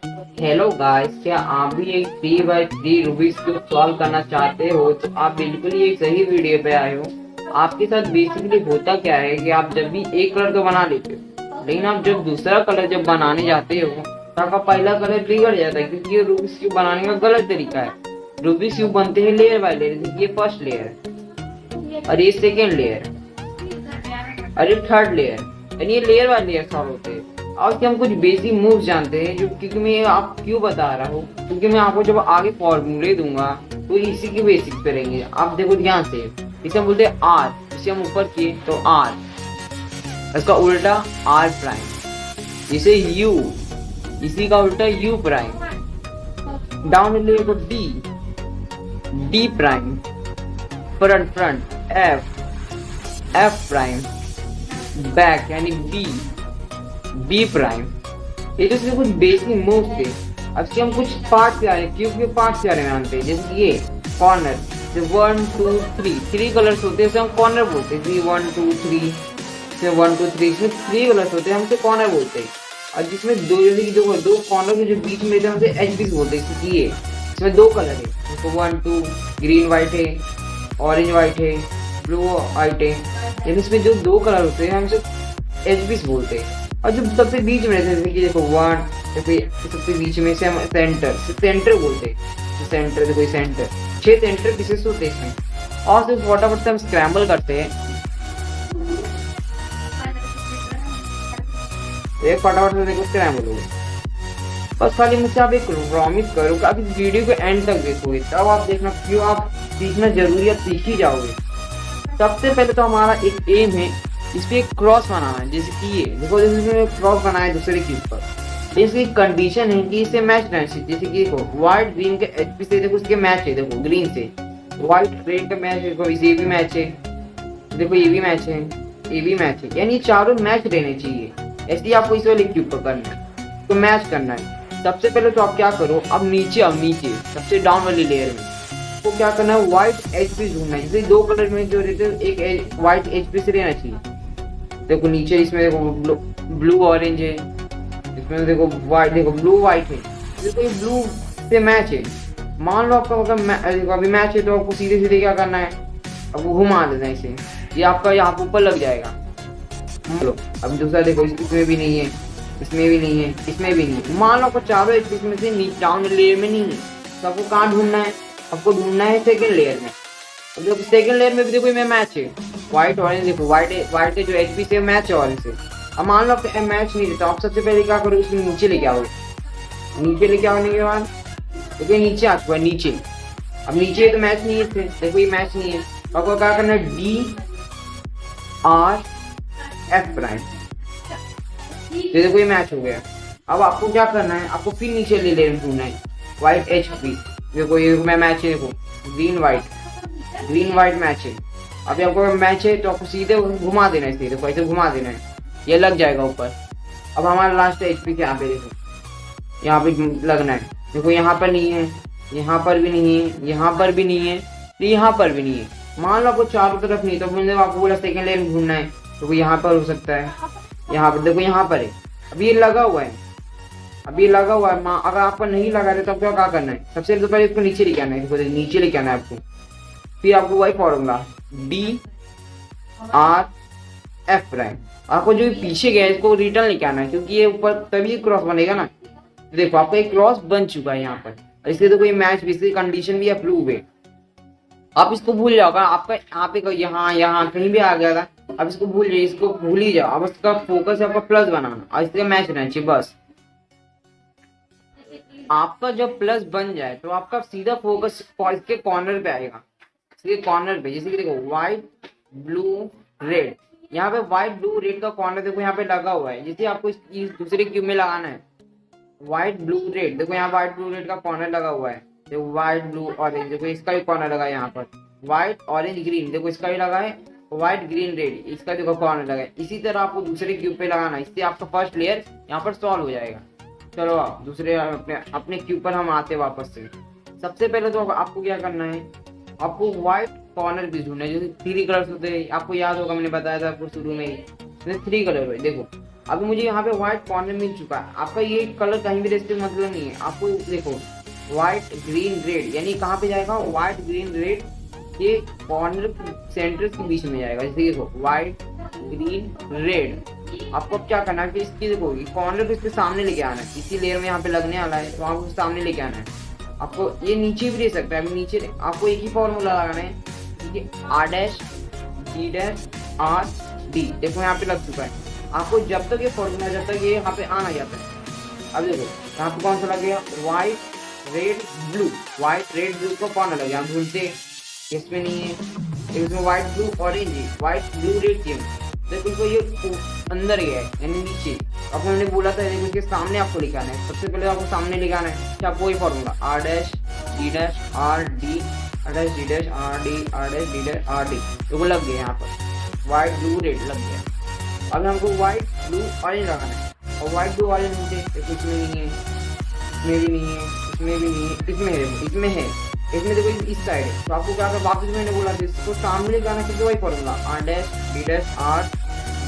Hello guys, क्या आप भी एक 3x3 रूबिक्स क्यूब सॉल्व करना चाहते हो तो आप बिल्कुल ही एक सही वीडियो पे आए हो। आपके साथ बेसिकली होता क्या है कि आप जब भी एक कलर तो बना लेते हो, लेकिन आप जब दूसरा कलर जब बनाने जाते हो तो आपका पहला कलर बिगड़ जाता है, क्योंकि ये रूबिक्स क्यूब बनाने का गलत तरीका है। रूबिक्स क्यूब बनते हैं लेयर बाय लेयर। ये फर्स्ट लेयर है और ये सेकेंड लेयर और ये थर्ड लेयर, यानी ये लेयर बाय लेयर सॉल्व होते हैं। और कि हम कुछ बेसिक मूव्स जानते हैं, जो क्योंकि मैं आप क्यों बता रहा हूँ, क्योंकि मैं आपको जब आगे फॉर्मूले दूंगा तो इसी के बेसिक पे रहेंगे। आप देखो ध्यान से, इसे हम बोलते हैं आर, इसे हम ऊपर किए तो आर, इसका उल्टा आर प्राइम, इसे यू, इसी का उल्टा यू प्राइम, डाउन ले तो D, D prime, front F, F prime, back यानी बी, बी प्राइम। ये तो सिर्फ कुछ बेसिक मूव थे। अब से हम कुछ पार्ट से आ रहे हैं, क्यूब के पार्ट से आ रहे हैं जानते हैं। जैसे ये कॉर्नर, जो 1 2 3 3 कलर्स होते हैं, इसे हम कॉर्नर बोलते हैं। 1 2 3 से 1 2 3 इसमें 3 कलर्स होते हैं, हम इसे कॉर्नर बोलते हैं। और जिसमें दो, जैसे कि दो कॉर्नर के जो बीच में हम इसे एच पीस बोलते हैं। ये इसमें दो कलर है, तो 1 2 ग्रीन व्हाइट है, ऑरेंज व्हाइट है, ब्लू व्हाइट है। यानी इसमें जो दो कलर होते हैं हम इसे एच पीस बोलते हैं। और जो सबसे बीच में रहते हैं, देखो 1, जैसे सबसे बीच में से हम सेंटर बोलते हैं। सेंटर देखो, सेंटर 6 सेंटर पीसेस होते हैं इसमें। और सिर्फ फटाफट से हम स्क्रैम्बल करते हैं। एक फटाफट से देखो स्क्रैम्बल हो गया। बस खाली मुझसे आप एक प्रॉमिस करो कि आप इस वीडियो को एंड तक देखोगे, तब आप देखना क्यों आप सीखना जरूरी है, सीख ही जाओगे। सबसे पहले तो हमारा एक एम है, इस पे एक क्रॉस बनाना है। जैसे कि ये देखो, जैसे क्रॉस बनाया दूसरे क्यूब पर, इसकी कंडीशन है कि इसे मैच रहना चाहिए। जैसे कि देखो व्हाइट ग्रीन के एचपी से देखो इसके मैच है, देखो ग्रीन से व्हाइट रेड का मैच है, देखो इसे भी मैच है, देखो ये भी मैच है, ये भी मैच है, यानी चारों मैच रहने चाहिए। ऐसे ही आपको इस वाले क्यूब पर करना है, तो मैच करना है। सबसे पहले तो आप क्या करो, अब नीचे सबसे डाउन वाली लेयर में तो क्या करना है, व्हाइट एचपी ढूंढना है। जैसे दो कलर में जो रहते हैं, एक व्हाइट एचपी से रहना चाहिए। देखो नीचे इसमें देखो ब्लू ऑरेंज है, इसमें देखो व्हाइट, देखो ब्लू व्हाइट है, देखो ये ब्लू से मैच है। मान लो आपका मतलब अभी मैच है, तो आपको सीधे सीधे क्या करना है, आपको घुमा देना है इसे, ये आपका यहाँ ऊपर लग जाएगा। लो अब दूसरा देखो, इसमें भी नहीं है, इसमें भी नहीं है, इसमें भी नहीं है। मान लो आपको चारों इसमें से डाउन लेयर में नहीं है, तो आपको कहाँ ढूंढना है, आपको ढूंढना है सेकेंड लेयर में। अब देखो सेकेंड लेयर में भी देखो ये मैच है, व्हाइट ऑरेंज, देखो व्हाइट के जो एचपी से मैच है ऑरेंज से। अब मान लो आपको मैच नहीं देता, आप सबसे पहले क्या करो, इसमें नीचे लेके आओ। नीचे लेके आने के बाद देखो नीचे आ चुका है, नीचे। अब नीचे तो मैच नहीं है, देखो ये मैच नहीं है, आपको क्या करना है, डी आर एफ प्राइम, देखो ये मैच हो गया। अब आपको क्या करना है, आपको फिर नीचे ले लेना ढूंढना है व्हाइट एच पी। देखो ये मैच है, देखो ग्रीन व्हाइट मैच है। अभी आपको मैच है तो आपको सीधे घुमा देना है, देखो ऐसे घुमा देना है, ये लग जाएगा ऊपर। अब हमारा लास्ट एचपी के यहाँ पे देखो, यहाँ पे लगना है। देखो यहाँ पर नहीं है, यहाँ पर भी नहीं है, यहाँ पर भी नहीं है, तो यहाँ पर भी नहीं है। मान लो आपको चारों तरफ नहीं, तो आपको बोला सेकेंड लेयर ढूंढना है, तो यहाँ पर हो सकता है, यहाँ पर देखो यहाँ पर है। अब ये लगा हुआ है, अब ये लगा हुआ है। अगर आपको नहीं लगा रहे तो आपको क्या करना है, सबसे पहले इसको नीचे लेके आना है, नीचे लेके आना है आपको। फिर आपको वही formula D R F prime, आपको जो पीछे गया इसको रिटर्न लेके आना है, क्योंकि ये ऊपर तभी क्रॉस बनेगा ना। देखो आपका एक क्रॉस बन चुका है यहाँ पर, इसलिए देखो ये मैच भी, इसकी कंडीशन भी अप्रूव है। आप इसको भूल जाओ, आपका यहाँ पे यहाँ कहीं भी आ गया था, अब इसको भूल जाइए, इसको भूल ही जाओ। अब इसका फोकस है आपका प्लस बनाना और इसका मैच रहना चाहिए बस। आपका जब प्लस बन जाए तो आपका सीधा फोकस इसके कॉर्नर पे आएगा, इसके कॉर्नर पे। जैसे कि देखो व्हाइट ब्लू रेड, यहाँ पे व्हाइट ब्लू रेड का कॉर्नर देखो यहाँ पे लगा हुआ है। जैसे आपको इस दूसरे क्यूब में लगाना है व्हाइट ब्लू रेड, देखो यहाँ व्हाइट ब्लू रेड का कॉर्नर लगा हुआ है। देखो व्हाइट ब्लू ऑरेंज, देखो इसका भी कॉर्नर लगा है यहाँ पर। व्हाइट ऑरेंज ग्रीन, देखो इसका भी लगा है। व्हाइट ग्रीन रेड, इसका देखो कॉर्नर लगा है। इसी तरह आपको दूसरे क्यूब पे लगाना है, इससे आपका फर्स्ट लेयर यहाँ पर सॉल्व हो जाएगा। चलो आप दूसरे अपने क्यूब पर हम आते हैं वापस से। सबसे पहले तो आपको क्या करना है, आपको व्हाइट कॉर्नर भी ढूंढना है। जैसे 3 कलर्स होते हैं, आपको याद होगा मैंने बताया था आपको शुरू में ही, 3 कलर हुए। देखो अभी मुझे यहाँ पे व्हाइट कॉर्नर मिल चुका है। आपका ये कलर कहीं भी रेस्ट मतलब नहीं है। आपको देखो व्हाइट ग्रीन रेड, यानी कहाँ पे जाएगा, व्हाइट ग्रीन रेड ये कॉर्नर सेंटर के बीच में जाएगा। जैसे देखो व्हाइट ग्रीन रेड। आपको अब क्या करना है कि इसकी देखो कॉर्नर को इसके सामने लेके आना है। इसी लेयर में यहाँ पे लगने वाला है, तो आपको सामने लेके आना है। आपको ये नीचे भी दे सकता है। नीचे आपको एक ही फॉर्मूला लगाना है, ठीक है, R dash D dash R D. देखो यहाँ पे लग चुका है। आपको जब तक ये फॉर्मूला, जब तक ये यहाँ पे आना जाता है। अब देखो यहाँ पे कौन सा लगेगा, white red blue. White red blue को कौन लगेगा, हम ढूंढते इसमें नहीं है, इसमें व्हाइट ब्लू ऑरेंज है, व्हाइट ब्लू रेड सेम। देखो ये अंदर गया है यानी नीचे। अब हमने बोला था देखो इसके सामने आपको लिखाना है। सबसे पहले आपको सामने लिखाना है क्या, वही formula R dash D dash R D, R dash D dash R D, R dash D dash R D. देखो लग गया यहाँ पर व्हाइट ब्लू रेड लग गया। अब हमको व्हाइट ब्लू ऑरेंज लगाना है, और व्हाइट ब्लू ऑरेंज मुझे देखो इसमें नहीं है, इसमें भी नहीं है, इसमें भी नहीं है, इसमें है, इसमें है, इसमें देखो इस साइड है। तो आपको क्या कर, वापस मैंने बोला था इसको सामने लगाना है, वही formula R dash D dash R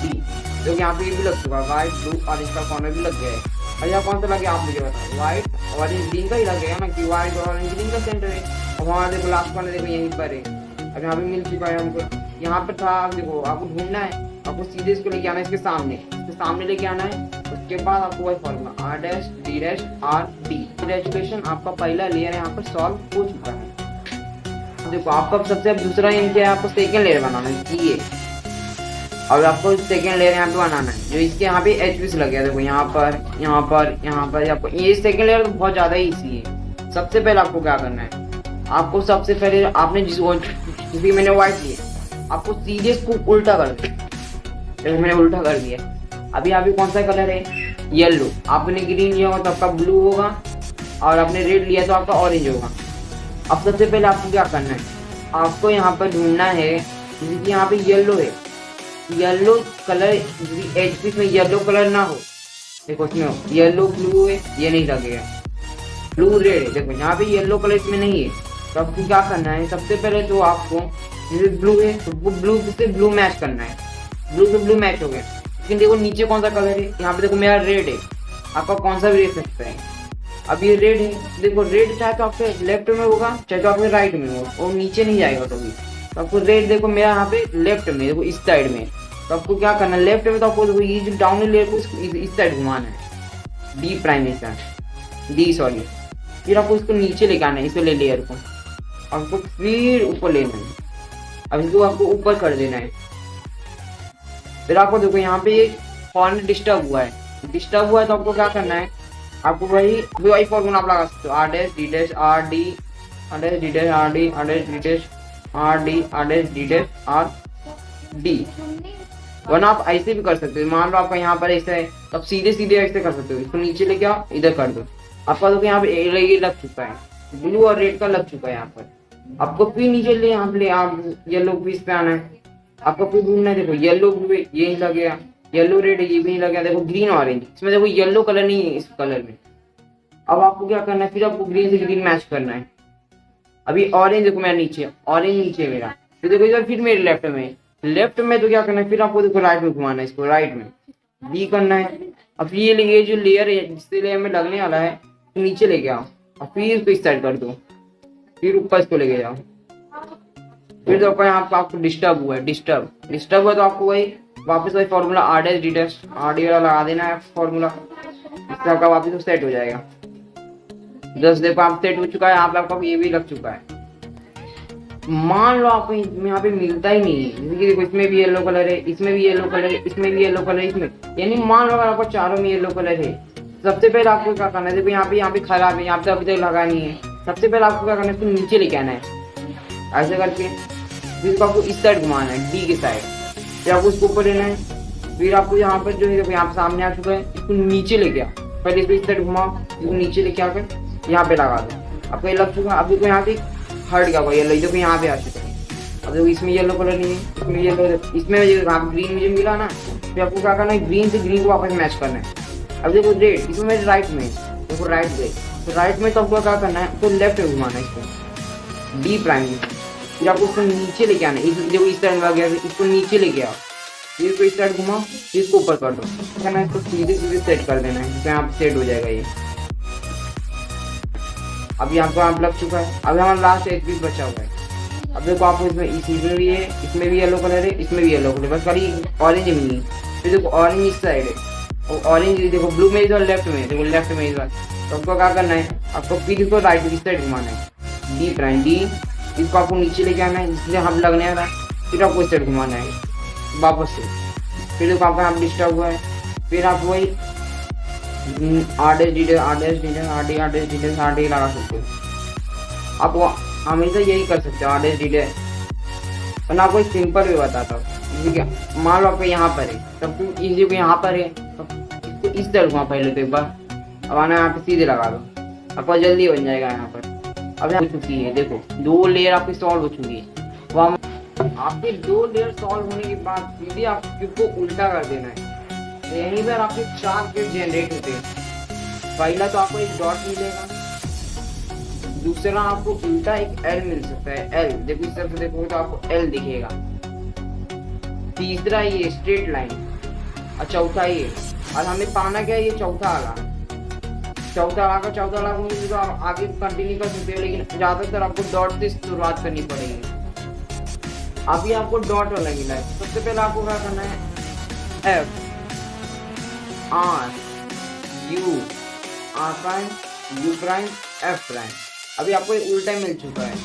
D. तो यहाँ पे ये भी लग चुका है, व्हाइट ब्लू ऑरेंज का कॉर्नर भी लग गया है। और यहाँ कौन सा लगे आप मुझे बताओ, व्हाइट ऑरेंज ग्रीन का ही लगेगा ना, कि व्हाइट और ऑरेंज ग्रीन का सेंटर है। और वहाँ देखो लास्ट कॉर्नर देखो यहीं पर है। अब यहाँ पे मिल चुका है हमको, यहाँ पर था। देखो आपको ढूंढना है, आपको सीधे इसको लेके आना है, इसके सामने लेके आना है। उसके बाद आपको वही formula R dash D dash R D. Graduation आपका पहला लेयर यहाँ पर सॉल्व हो चुका है। देखो आपका सबसे दूसरा एम क्या है, आपको सेकेंड लेयर बनाना है ये। और आपको सेकेंड लेयर यहाँ पे बनाना है, जो इसके यहाँ पे एच पीस लग गया। देखो यहाँ पर यहाँ पर यहाँ पर आपको ये सेकेंड लेयर तो बहुत ज्यादा ही इजी है। सबसे पहले आपको क्या करना है, आपको सबसे पहले आपने जिसकी मैंने व्हाइट लिया, आपको सीधे इसको उल्टा कर दो। मैंने उल्टा कर दिया। अभी यहाँ पे कौन सा कलर है, येलो। आपने ग्रीन लिया होगा तो आपका ब्लू होगा, और आपने रेड लिया तो आपका ऑरेंज होगा। अब सबसे पहले आपको क्या करना है, आपको यहाँ पर ढूंढना है, क्योंकि यहाँ पे येलो है, येलो कलर एच पीस में येलो कलर ना हो। देखो इसमें येलो ब्लू है, ये नहीं लगेगा, ब्लू रेड है। देखो यहाँ पे येलो कलर इसमें नहीं है। तो आपको क्या करना है, सबसे पहले तो आपको ब्लू है तो ब्लू से ब्लू मैच करना है। ब्लू से ब्लू मैच हो गया, लेकिन देखो नीचे कौन सा कलर है, यहाँ पे देखो मेरा रेड है। आपका कौन सा भी ले सकता है। अब ये रेड है, देखो रेड चाहे तो आपके लेफ्ट में होगा, चाहे तो आपके राइट में होगा, और नीचे नहीं जाएगा कभी। तो आपको रेड देखो मेरा यहाँ पे लेफ्ट में, देखो इस साइड में। तो आपको क्या करना है, लेफ्ट में तो आपको देखो ये जो डाउन लेयर को इस साइड घुमाना है, डी प्राइम डी सॉरी। फिर आपको इसको नीचे लेके आना है, इस वाले लेयर को आपको फिर ऊपर लेना है। अब इसको आपको ऊपर कर देना है। फिर आपको देखो यहाँ पे एक कॉर्नर डिस्टर्ब हुआ है, तो आपको क्या करना है, आपको वही फॉर्मूला आप लगा सकते हो, R dash D dash R D, R dash D dash R D, R dash D dash R D, R dash D dash R D. वरना आप ऐसे भी कर सकते हो। मान लो आपका यहाँ पर ऐसा है, तो आप सीधे ऐसे कर सकते हो। इसको नीचे लेके आओ, इधर कर दो। आपका देखो यहाँ पे ये लग चुका है, ब्लू और रेड का लग चुका है यहाँ पर। आपको फिर नीचे ले यहाँ पे आप येलो पीस पे आना है। आपको फिर ढूंढना है, देखो येलो ब्लू ये नहीं लगेगा, येलो रेड ये भी नहीं लगेगा। देखो ग्रीन ऑरेंज, इसमें देखो येलो कलर नहीं है इस कलर में। अब आपको क्या करना है, फिर आपको ग्रीन से ग्रीन मैच करना है। अभी ऑरेंज देखो मेरा नीचे, ऑरेंज नीचे मेरा, तो देखो इधर फिर मेरे लेफ्ट में तो क्या करना है, फिर आपको देखो राइट में घुमाना है, इसको राइट में डी करना है। अब ये जो लेयर है जिससे लेयर में लगने वाला है, तो नीचे लेके आओ और फिर इसको इस साइड कर दो, फिर ऊपर इसको लेके जाओ। फिर तो आपका यहाँ आपको डिस्टर्ब हुआ तो आपको वापस वही formula R dash D dash R D वाला लगा देना है फॉर्मूला। इससे आपका वापस तो सेट हो जाएगा। जस्ट देखो आप सेट हो चुका है। यहाँ पे आपका ये भी लग चुका है। मान लो आपको यहाँ पे मिलता ही नहीं है, जैसे कि देखो इसमें भी येलो कलर है, इसमें भी येलो कलर है, इसमें भी येलो कलर है, इसमें यानी मान लो अगर आपको चारों में येलो कलर है, सबसे पहले आपको क्या करना है, देखो यहाँ पे खराब है, यहाँ पे अभी तक लगा नहीं है। सबसे पहले आपको क्या करना है, इसको नीचे लेके आना है ऐसे करके, फिर आपको इस साइड घुमाना है डी के साइड, फिर आपको इसको ऊपर लेना है। फिर आपको यहाँ पर जो है देखो यहाँ पे सामने आ चुका है, इसको नीचे लेके आओ, पहले इसको इस साइड घुमाओ, इसको नीचे लेके आकर यहाँ पे लगा दो। आपको ये लग चुका है। अब देखो यहाँ से हट गया हुआ येलो, देखो यहाँ पे आ चुका है। अब देखो इसमें येलो कलर नहीं है, इसमें येलो, इसमें ग्रीन मुझे मिला ना, फिर आपको क्या करना है, ग्रीन से ग्रीन को वापस मैच करना है। अब देखो रेड, इसमें मेरे राइट में, देखो राइट में, तो राइट में तो आपको क्या करना है, तो लेफ्ट में घुमाना है इसको डी प्राइम में। फिर आपको उसको नीचे लेके आना है, देखो इस तरह में आ गया, इसको नीचे लेके आओ, फिर इसको इस साइड घुमाओ, फिर इसको ऊपर कर दो, है ना। इसको सीधे सीधे सेट कर देना है, तो यहाँ पे सेट हो जाएगा ये। अब यहाँ पर लग चुका है। अब हमारा लास्ट एक पीस बचा हुआ है। अब देखो आपको इसमें भी है, इसमें भी येलो कलर है, इसमें भी येलो कलर, बस खाली ऑरेंज मिली। फिर देखो ऑरेंज इस साइड है और ऑरेंज देखो ब्लू में इधर लेफ्ट में, देखो लेफ्ट में इस बार। तो आपको क्या करना है, आपको फिर इसको राइट इस साइड घुमाना है, डी प्राइम डी। इसको आपको नीचे लेके आना है, इसलिए हम लगने आ रहा है। फिर आपको इस साइड घुमाना है वापस से। फिर देखो आपका यहाँ डिस्टर्ब हुआ है। फिर आप वही आरडीएस डिटेल लगा सकते हो। आप हमेशा यही कर सकते हो, आरडीएस डिटेल। और ना कोई सिंपल भी बताता हूँ। मान लो आपको यहाँ पर है, तब तुम इसी को यहाँ पर है, तो इस तरह घुमा पहले तो एक बार। अब आना यहाँ पे सीधे लगा दो, आपका जल्दी बन जाएगा यहाँ पर। अब यहाँ हो चुकी है, देखो 2 लेयर आपकी सॉल्व हो चुकी है। वहाँ आपके 2 लेयर सॉल्व होने के बाद सीधे आप क्यूब को उल्टा कर देना है। तो यहीं पर आपके 4 क्यूब जनरेट होते हैं। पहला तो आपको एक डॉट मिलेगा, दूसरा आपको उल्टा एक एल मिल सकता है, एल। देखो इस तरफ से देखोगे तो आपको एल दिखेगा। तीसरा ये स्ट्रेट लाइन, और चौथा ये। और हमें पाना क्या है, ये चौथा आला होंगे तो आप आगे कंटिन्यू कर सकते हो, लेकिन ज्यादातर आपको डॉट से शुरुआत करनी पड़ेगी। अभी आपको डॉट वाला मिला है। सबसे पहले आपको क्या करना है, F R U prime F prime. अभी आपको उल्टा मिल चुका है।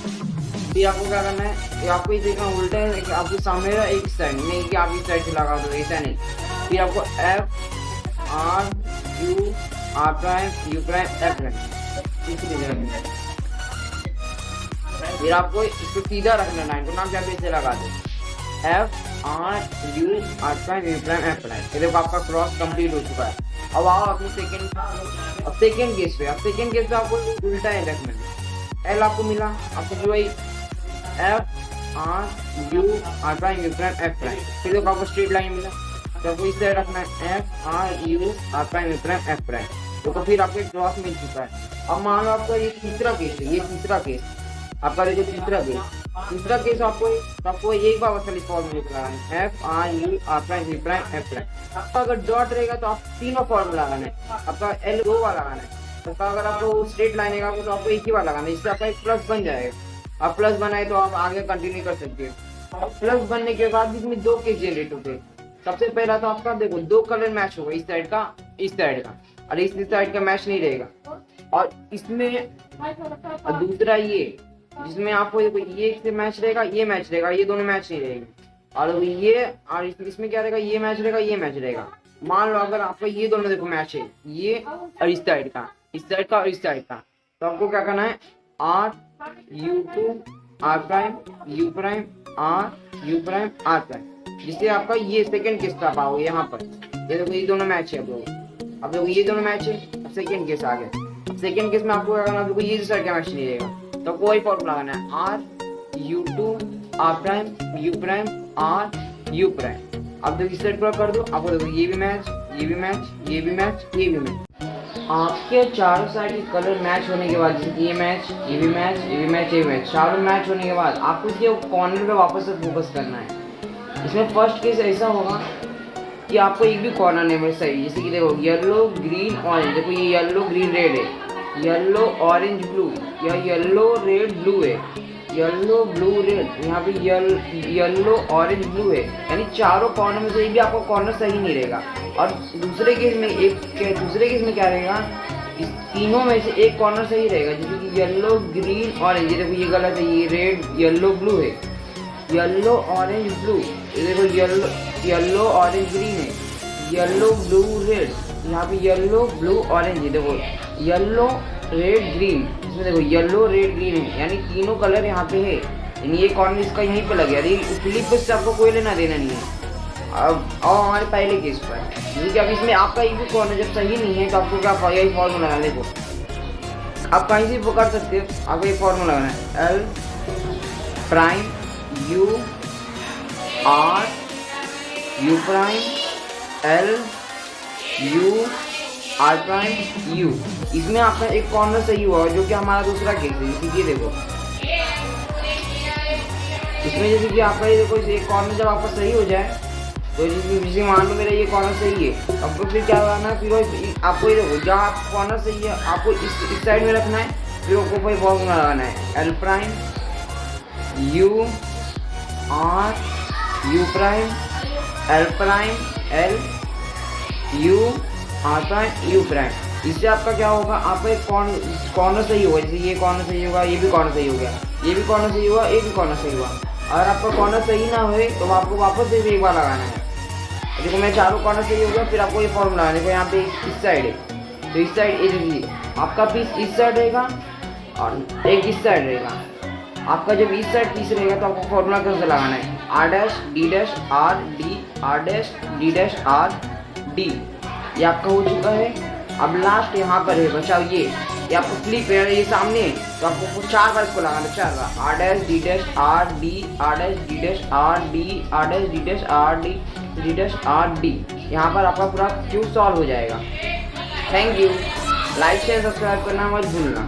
फिर आपको क्या करना है, ये आपको ये देखना उल्टा है, आपके सामने एक साइड नहीं कि आप इस साइड से लगा दो, ऐसा नहीं। फिर आपको F R U prime F prime तीसरी जगह में। फिर आपको इसको सीधा रखना, लाइन को नाम जब इसे लगा दो, F R U prime F prime. फिर आपका क्रॉस कंप्लीट हो चुका है। अब आओ अपने सेकेंड केस पे। अब सेकेंड केस पे आपको उल्टा है रखना है। एल आपको मिला, आपको जो है F R U prime F prime. फिर देखो आपको स्ट्रेट लाइन मिला, तो आपको इस तरह रखना है, F R U prime F prime. तो फिर आपको एक क्रॉस मिल चुका है। अब मान लो आपका ये तीसरा केस है, ये तीसरा केस आपका देखो तीसरा केस आपको एक बार बस फॉर्मूला लगाना है, F R U prime F prime. आपका अगर डॉट रहेगा तो आप तीनों फॉर्मूला लगाना है। आपका एल 2 बार लगाना है। तो अगर आपको स्ट्रेट लाइन है तो आपको एक ही बार लगाना है, इससे आपका एक प्लस बन जाएगा। आप प्लस बनाए तो आप आगे कंटिन्यू कर सकते हो। प्लस बनने के बाद इसमें 2 केस जनरेट होते हैं। सबसे पहला तो आपका देखो 2 कलर मैच होगा, इस साइड का और इस साइड का मैच नहीं रहेगा। और इसमें दूसरा ये जिसमें आपको ये से मैच रहेगा, ये मैच रहेगा, ये दोनों मैच नहीं रहेंगे। और ये और इसमें क्या रहेगा, ये मैच रहेगा, ये मैच रहेगा। मान लो अगर आपका ये दोनों देखो मैच है, ये और इस साइड का और इस साइड का, तो आपको क्या करना है, R U prime R prime, जिससे आपका ये सेकंड केस का पाओगे यहाँ पर। ये देखो ये दोनों मैच है। अब देखो ये दोनों मैच है, अब सेकंड केस आ गया। सेकंड केस में आपको क्या करना है, देखो ये साइड का मैच नहीं रहेगा, तो कोई फॉर्मूला लगाना है, R U prime R U prime. अब देखो इस साइड पर कर दो, आपको देखो ये भी मैच, ये भी मैच, ये भी मैच, ये भी मैच। आपके चारों साइड के कलर मैच होने के बाद, जैसे ये मैच, ये भी मैच, ये भी मैच, ये भी मैच, चारों मैच होने के बाद आपको इसके कॉर्नर पे वापस से फोकस करना है। इसमें फर्स्ट केस ऐसा होगा कि आपको एक भी कॉर्नर नहीं मिल सही, जैसे कि देखो येलो ग्रीन ऑरेंज, देखो ये येलो ग्रीन रेड है, येलो ऑरेंज ब्लू, या येलो रेड ब्लू है, येलो ब्लू रेड, यहाँ पे येलो ऑरेंज ब्लू है, यानी चारों कॉर्नर में से एक भी आपको कॉर्नर सही नहीं रहेगा। और दूसरे केस में क्या रहेगा, इस तीनों में से एक कॉर्नर सही रहेगा, जैसे कि येलो ग्रीन ऑरेंज, देखो ये गलत है, ये रेड येलो ब्लू है, येलो ऑरेंज ब्लू, ये देखो येलो ऑरेंज ग्रीन है, येलो ब्लू रेड, यहाँ पे येलो ब्लू ऑरेंज है, देखो येलो रेड ग्रीन, इसमें देखो येलो रेड ग्रीन है, यानी तीनों कलर यहाँ पे है, यानी ये कॉर्नर इसका यहीं पे लग गया। फ्लिप से आपको कोई लेना देना नहीं है। अब आओ हमारे पहले केस पर, क्योंकि अब इसमें आपका एक भी कॉर्नर जब सही नहीं है तो आपको क्या यही फॉर्मूला लगाना है। देखो आप कहीं से कर सकते हो, आपको ये फॉर्मूला लगाना है, L prime U R U prime L U R prime U. इसमें आपका एक कॉर्नर सही हुआ जो कि हमारा दूसरा केस है, जैसे कि देखो इसमें जैसे कि आपका ये देखो एक कॉर्नर जब आपका सही हो जाए तो जैसे मान लो मेरा ये कॉर्नर सही है, अब फिर क्या लगाना है, फिर आपको ये देखो जहाँ आप कॉर्नर सही है आपको इस साइड में रखना है, फिर आपको कोई फॉर्मूला लगाना है L prime U R U prime L prime L U R prime U prime. इससे आपका क्या होगा, आपका एक कॉर्नर सही होगा, जैसे ये कॉर्नर सही होगा, ये भी कॉर्नर सही हो गया, ये भी कॉर्नर सही हुआ, ये भी कॉर्नर सही हुआ। अगर आपका कॉर्नर सही ना हुए तो आपको वापस से एक बार लगाना है। देखो मैं चारों कॉर्नर सही हो गया, फिर आपको ये फॉर्मूला लगाना है। देखो यहाँ पे इस साइड है तो इस साइड ये देखिए आपका पीस इस साइड रहेगा और एक इस साइड रहेगा। आपका जब इस साइड पीस रहेगा तो आपको फॉर्मूला कैसे लगाना है, R dash D dash R D R dash D dash R D. ये आपका हो चुका है। अब लास्ट यहाँ पर है बचाओ ये आपको फ्लिप है, ये सामने है तो आपको 4 बार इसको लगाना, 4 बार R dash D dash R D R dash D dash R D R dash D dash R D D dash R D. यहाँ पर आपका पूरा क्यूब सॉल्व हो जाएगा। Thank you. Like share subscribe करना मत भूलना।